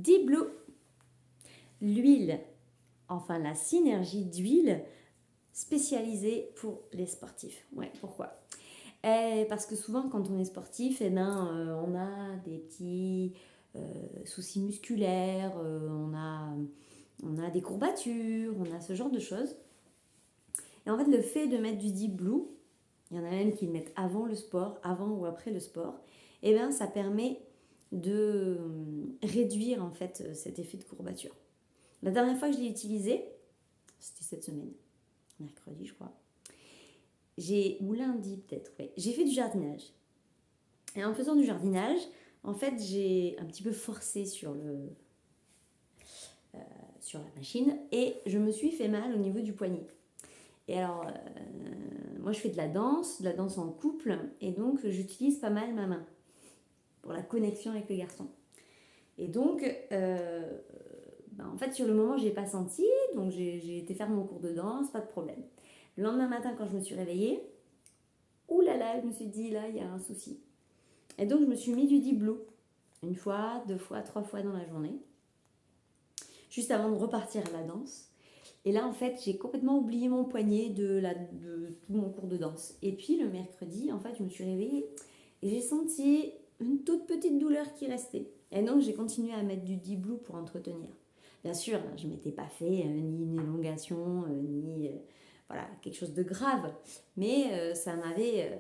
Deep Blue, l'huile, enfin la synergie d'huile spécialisée pour les sportifs. Ouais, pourquoi? Parce que souvent quand on est sportif, on a des petits soucis musculaires, on a des courbatures, on a ce genre de choses. Et en fait, le fait de mettre du Deep Blue, il y en a même qui le mettent avant le sport, avant ou après le sport, et bien ça permet de réduire en fait cet effet de courbature. La dernière fois que je l'ai utilisé, c'était cette semaine, mercredi je crois, ou lundi peut-être, ouais, j'ai fait du jardinage. Et en faisant du jardinage, en fait j'ai un petit peu forcé sur la machine et je me suis fait mal au niveau du poignet. Et alors, moi je fais de la danse en couple, et donc j'utilise pas mal ma main pour la connexion avec le garçon. Et donc, en fait, sur le moment, je n'ai pas senti, donc j'ai été faire mon cours de danse, pas de problème. Le lendemain matin, quand je me suis réveillée, oulala, je me suis dit, là, il y a un souci. Et donc, je me suis mis du Deep Blue, 1 fois, 2 fois, 3 fois dans la journée, juste avant de repartir à la danse. Et là, en fait, j'ai complètement oublié mon poignet de tout mon cours de danse. Et puis, le mercredi, en fait, je me suis réveillée et j'ai senti une toute petite douleur qui restait. Et donc, j'ai continué à mettre du Deep Blue pour entretenir. Bien sûr, je ne m'étais pas fait ni une élongation, ni voilà, quelque chose de grave. Mais ça avait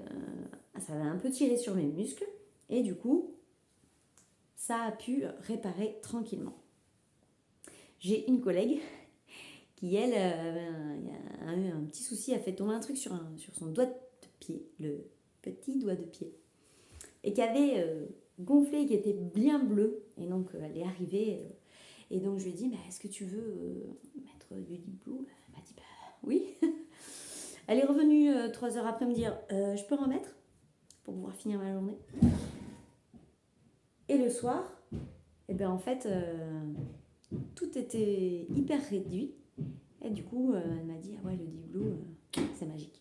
un peu tiré sur mes muscles. Et du coup, ça a pu réparer tranquillement. J'ai une collègue qui, elle, a eu un petit souci, a fait tomber un truc sur son doigt de pied, le petit doigt de pied, et qui avait gonflé, qui était bien bleu. Et donc, elle est arrivée, et donc je lui ai dit, bah, est-ce que tu veux mettre du Deep Blue? Elle m'a dit, bah oui. Elle est revenue 3 heures après me dire, je peux remettre pour pouvoir finir ma journée. Et le soir, et ben en fait, tout était hyper réduit. Et du coup, elle m'a dit, ah ouais, le Deep Blue, c'est magique.